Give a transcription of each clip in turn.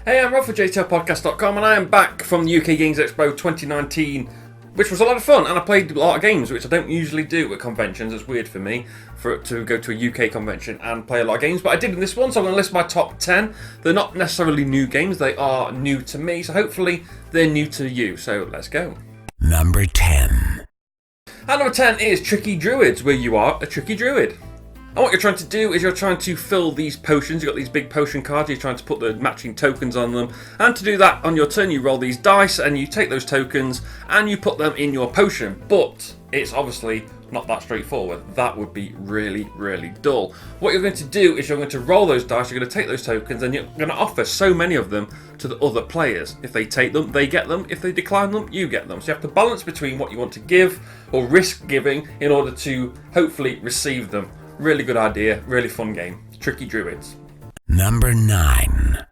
Hey, I'm Rob for JestaThaPodcast.com and I am back from the UK Games Expo 2019, which was a lot of fun, and I played a lot of games, which I don't usually do at conventions. It's weird for me to go to a UK convention and play a lot of games, but I did in this one, so I'm going to list my top 10. They're not necessarily new games, they are new to me, so hopefully they're new to you, so let's go. Number 10. And number 10 is Tricky Druids, where you are a Tricky Druid. And what you're trying to do is you're trying to fill these potions. You've got these big potion cards, you're trying to put the matching tokens on them. And to do that, on your turn, you roll these dice and you take those tokens and you put them in your potion. But it's obviously not that straightforward. That would be really, really dull. What you're going to do is you're going to roll those dice, you're going to take those tokens, and you're going to offer so many of them to the other players. If they take them, they get them. If they decline them, you get them. So you have to balance between what you want to give or risk giving in order to hopefully receive them. Really good idea, really fun game. Tricky Druids. Number 9.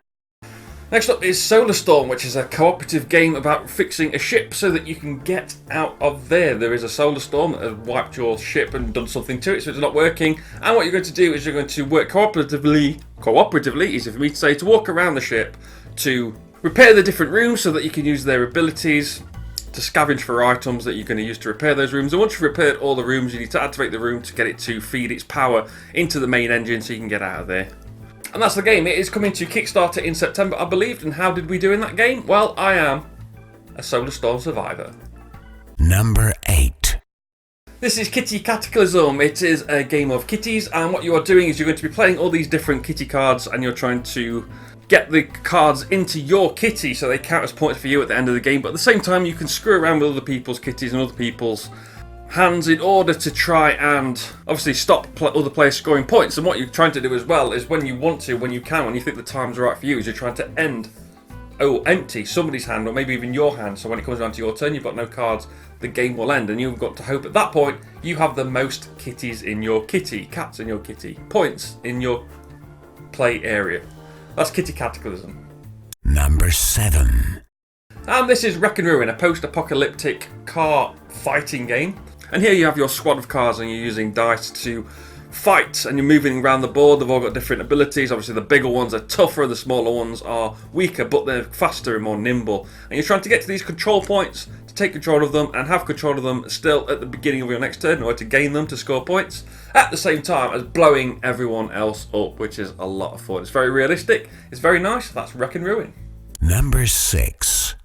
Next up is Solar Storm, which is a cooperative game about fixing a ship so that you can get out of there. There is a solar storm that has wiped your ship and done something to it, so it's not working. And what you're going to do is you're going to work cooperatively, easy for me to say, to walk around the ship to repair the different rooms so that you can use their abilities to scavenge for items that you're going to use to repair those rooms. And once you've repaired all the rooms, you need to activate the room to get it to feed its power into the main engine so you can get out of there. And that's the game. It is coming to Kickstarter in September, I believe. And how did we do in that game? Well, I am a Solar Storm survivor. Number 8. This is Kitty Cataclysm. It is a game of kitties, and what you are doing is you're going to be playing all these different kitty cards, and you're trying to get the cards into your kitty so they count as points for you at the end of the game. But at the same time, you can screw around with other people's kitties and other people's hands in order to try and obviously stop other players scoring points. And what you're trying to do as well is when you want to, when you can, when you think the time's right for you, is you're trying to empty somebody's hand or maybe even your hand. So when it comes around to your turn, you've got no cards, the game will end, and you've got to hope at that point you have the most kitties in your kitty, cats in your kitty, points in your play area. That's Kitty Cataclysm. Number 7. And this is Wreck and Ruin, a post-apocalyptic car fighting game. And here you have your squad of cars and you're using dice to fight, and you're moving around the board. They've all got different abilities. Obviously the bigger ones are tougher, the smaller ones are weaker, but they're faster and more nimble. And you're trying to get to these control points to take control of them and have control of them still at the beginning of your next turn in order to gain them to score points, at the same time as blowing everyone else up, which is a lot of fun. It's very realistic, it's very nice. That's Wreck and Ruin. Number 6.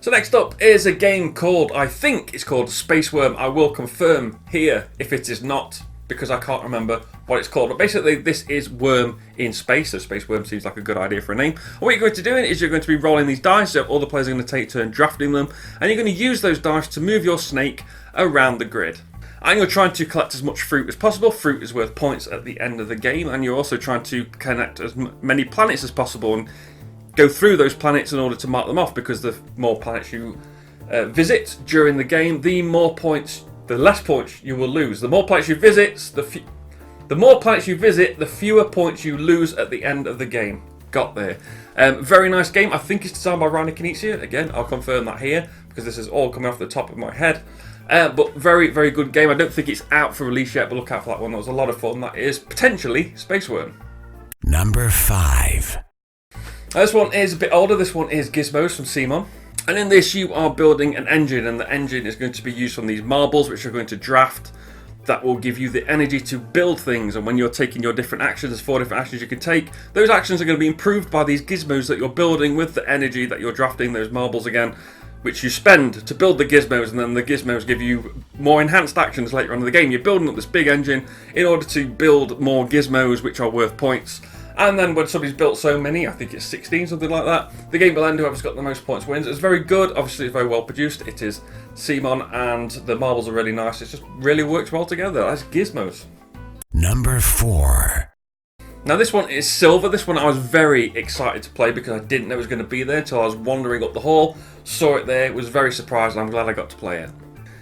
So next up is a game called, I think it's called Space Worm. I will confirm here if it is not, because I can't remember what it's called. But basically this is Worm in space, so Space Worm seems like a good idea for a name. And what you're going to do is you're going to be rolling these dice, so all the players are going to take turn drafting them, and you're going to use those dice to move your snake around the grid. And you're trying to collect as much fruit as possible. Fruit is worth points at the end of the game, and you're also trying to connect as many planets as possible and go through those planets in order to mark them off, because the more planets you visit during the game, the less points you will lose. The more planets you visit, the fewer points you lose at the end of the game. Got there. Very nice game. I think it's designed by Ryan Knizia. Again, I'll confirm that here because this is all coming off the top of my head. But very, very good game. I don't think it's out for release yet, but look out for that one. That was a lot of fun. That is potentially Space Worm. Number 5. This one is a bit older. This one is Gizmos from Simon. And in this you are building an engine, and the engine is going to be used from these marbles which you're going to draft. That will give you the energy to build things, and when you're taking your different actions, there's 4 different actions you can take. Those actions are going to be improved by these gizmos that you're building with the energy that you're drafting, those marbles again, which you spend to build the gizmos, and then the gizmos give you more enhanced actions later on in the game. You're building up this big engine in order to build more gizmos which are worth points. And then when somebody's built so many, I think it's 16, something like that, the game will end. Whoever's got the most points wins. It's very good. Obviously, it's very well produced. It is Simon, and the marbles are really nice. It just really works well together. That's Gizmos. Number 4. Now this one is Silver. This one I was very excited to play because I didn't know it was going to be there until I was wandering up the hall, saw it there, was very surprised, and I'm glad I got to play it.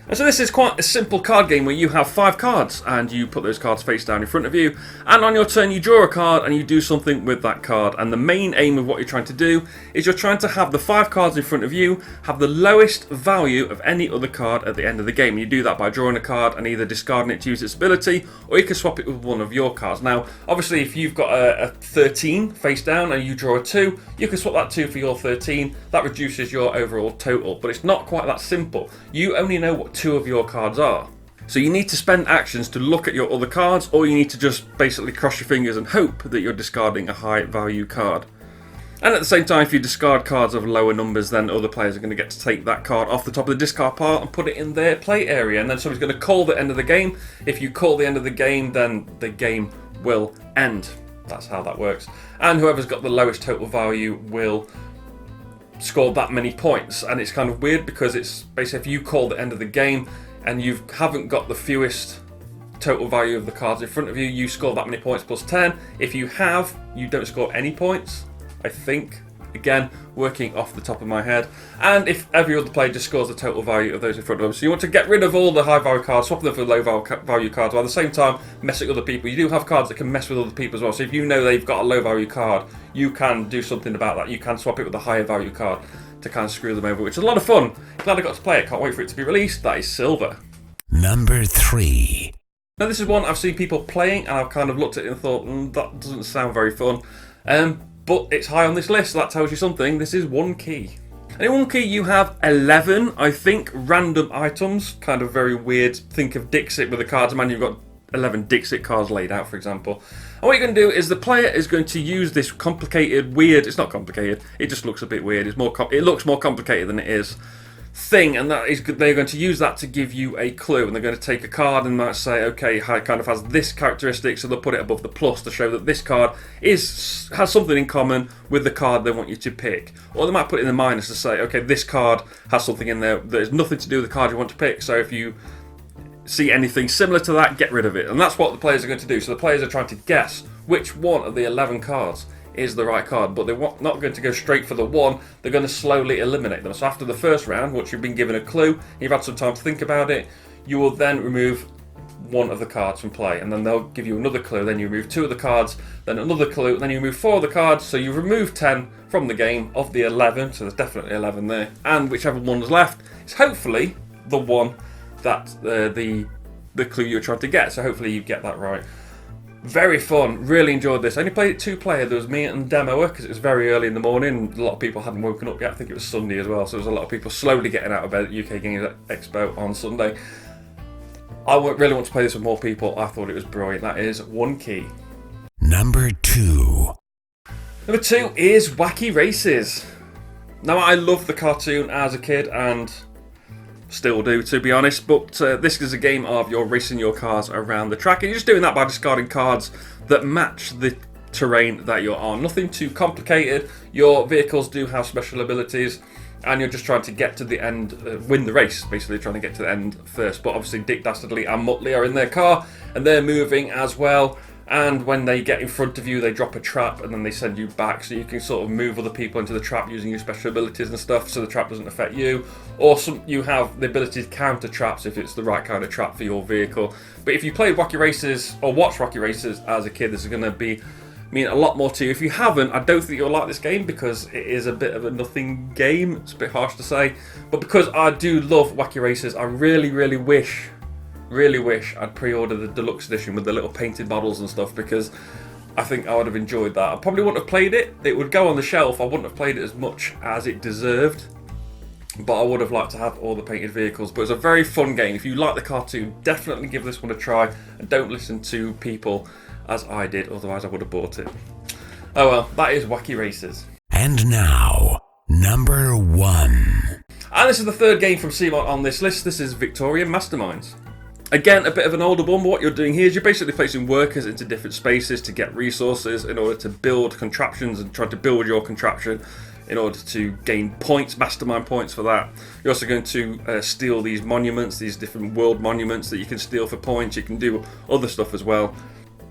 And so this is quite a simple card game where you have 5 cards and you put those cards face down in front of you, and on your turn you draw a card and you do something with that card. And the main aim of what you're trying to do is you're trying to have the 5 cards in front of you have the lowest value of any other card at the end of the game. You do that by drawing a card and either discarding it to use its ability, or you can swap it with one of your cards. Now obviously if you've got a 13 face down and you draw a 2, you can swap that 2 for your 13. That reduces your overall total, but it's not quite that simple. You only know what 2 of your cards are. So you need to spend actions to look at your other cards, or you need to just basically cross your fingers and hope that you're discarding a high value card. And at the same time, if you discard cards of lower numbers, then other players are going to get to take that card off the top of the discard pile and put it in their play area, and then somebody's going to call the end of the game. If you call the end of the game, then the game will end. That's how that works. And whoever's got the lowest total value will score that many points. And it's kind of weird because it's basically if you call the end of the game and you haven't got the fewest total value of the cards in front of you, you score that many points plus 10. If you have, you don't score any points, I think. Again, working off the top of my head. And if every other player just scores the total value of those in front of them. So you want to get rid of all the high value cards, swap them for low value cards, while at the same time messing with other people. You do have cards that can mess with other people as well. So if you know they've got a low value card, you can do something about that. You can swap it with a higher value card to kind of screw them over, which is a lot of fun. Glad I got to play it. Can't wait for it to be released. That is Silver. Number 3. Now this is one I've seen people playing and I've kind of looked at it and thought, that doesn't sound very fun. But it's high on this list, so that tells you something. This is One Key. And in One Key you have 11, I think, random items. Kind of very weird. Think of Dixit with the cards. Man, you've got 11 Dixit cards laid out, for example. And what you're going to do is the player is going to use this complicated, weird, it's not complicated, it just looks a bit weird. It looks more complicated than it is. Thing, and that is they're going to use that to give you a clue, and they're going to take a card and might say, okay, it kind of has this characteristic, so they'll put it above the plus to show that this card has something in common with the card they want you to pick. Or they might put it in the minus to say, okay, this card has something in there that has nothing to do with the card you want to pick, so if you see anything similar to that, get rid of it. And that's what the players are going to do. So the players are trying to guess which one of the 11 cards is the right card, but they're not going to go straight for the one. They're going to slowly eliminate them. So after the first round, once you've been given a clue, you've had some time to think about it, you will then remove one of the cards from play, and then they'll give you another clue, then you remove 2 of the cards, then another clue, then you remove 4 of the cards, so you've removed 10 from the game of the 11, so there's definitely 11 there, and whichever one is left is hopefully the one that the clue you're trying to get, so hopefully you get that right. Very fun, really enjoyed this. I only played it 2-player, there was me and Demoer because it was very early in the morning. A lot of people hadn't woken up yet, I think it was Sunday as well, so there was a lot of people slowly getting out of bed at UK Games Expo on Sunday. I really want to play this with more people, I thought it was brilliant. That is One Key. Number 2. Number 2 is Wacky Races. Now I loved the cartoon as a kid and still do, to be honest, but this is a game of you're racing your cars around the track, and you're just doing that by discarding cards that match the terrain that you're on. Nothing too complicated. Your vehicles do have special abilities, and you're just trying to get to the end, win the race, basically trying to get to the end first. But obviously Dick Dastardly and Muttley are in their car, and they're moving as well. And when they get in front of you, they drop a trap and then they send you back, so you can sort of move other people into the trap using your special abilities and stuff, so the trap doesn't affect you. Or you have the ability to counter traps if it's the right kind of trap for your vehicle. But if you played Wacky Races or watched Wacky Races as a kid, this is going to mean a lot more to you. If you haven't, I don't think you'll like this game because it is a bit of a nothing game. It's a bit harsh to say, but because I do love Wacky Races, I really wish I'd pre-ordered the deluxe edition with the little painted models and stuff, because I think I would have enjoyed that. I probably wouldn't have played it. It would go on the shelf. I wouldn't have played it as much as it deserved, but I would have liked to have all the painted vehicles. But it's a very fun game. If you like the cartoon, definitely give this one a try, and don't listen to people as I did, otherwise I would have bought it. Oh well, that is Wacky Races. And now, number 1. And this is the third game from CMON on this list. This is Victorian Masterminds. Again, a bit of an older one, but what you're doing here is you're basically placing workers into different spaces to get resources in order to build contraptions and try to build your contraption in order to gain points, mastermind points for that. You're also going to steal these monuments, these different world monuments that you can steal for points. You can do other stuff as well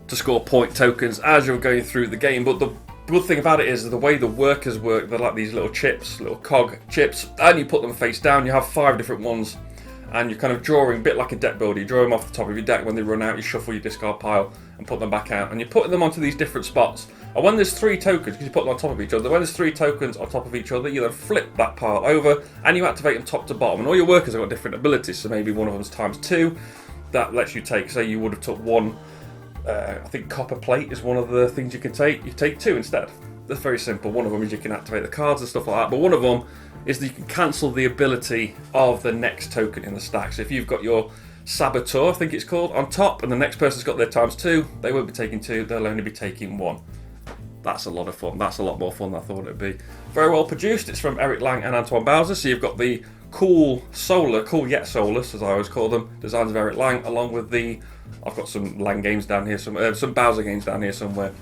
to score point tokens as you're going through the game. But the good thing about it is the way the workers work, they're like these little chips, little cog chips, and you put them face down. You have 5 different ones. and you're kind of drawing a bit like a deck builder. You draw them off the top of your deck. When they run out, you shuffle your discard pile and put them back out, and you're putting them onto these different spots. And when there's 3 tokens, because you put them on top of each other, when there's 3 tokens on top of each other, you then flip that pile over and you activate them top to bottom. And all your workers have got different abilities, so maybe one of them's ×2. That lets you take, say you would have took 1, I think copper plate is one of the things you can take. You take 2 instead. That's very simple. One of them is you can activate the cards and stuff like that, but one of them is that you can cancel the ability of the next token in the stack. So if you've got your Saboteur, I think it's called, on top, and the next person's got their ×2, they won't be taking 2, they'll only be taking 1. That's a lot of fun. That's a lot more fun than I thought it'd be. Very well produced. It's from Eric Lang and Antoine Bowser. So you've got the cool yet soulless, as I always call them, designs of Eric Lang, along with I've got some Lang games down here, some Bowser games down here somewhere.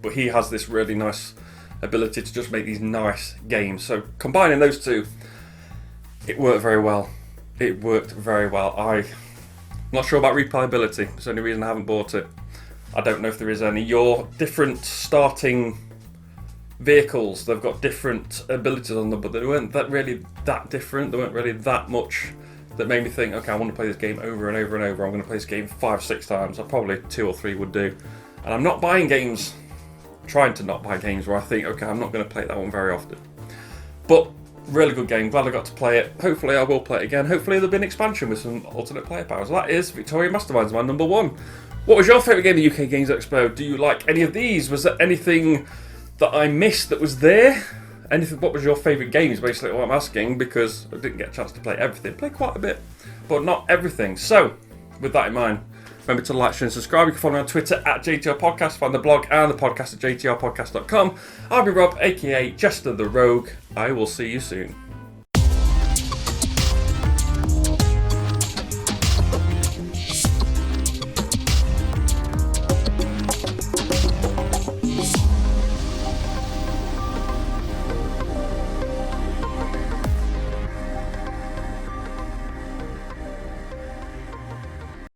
But he has this really nice ability to just make these nice games. So combining those two, it worked very well. It worked very well. I'm not sure about replayability. It's the only reason I haven't bought it. I don't know if there is any. Your different starting vehicles, they've got different abilities on them, but they weren't really that different. They weren't really that much that made me think, okay, I want to play this game over and over and over. I'm going to play this game 5-6 times. I probably 2 or 3 would do. And I'm not buying games, trying to not buy games where I think, okay, I'm not going to play that one very often. But really good game. Glad I got to play it. Hopefully I will play it again. Hopefully there'll be an expansion with some alternate player powers. That is Victoria Masterminds, my number 1. What was your favourite game at UK Games Expo? Do you like any of these? Was there anything that I missed that was there? What was your favourite game is basically what I'm asking, because I didn't get a chance to play everything. Played quite a bit, but not everything. So, with that in mind, remember to like, share and subscribe. You can follow me on Twitter at JTR Podcast, find the blog and the podcast at jtrpodcast.com. I'll be Rob, aka Jesta ThaRogue. I will see you soon.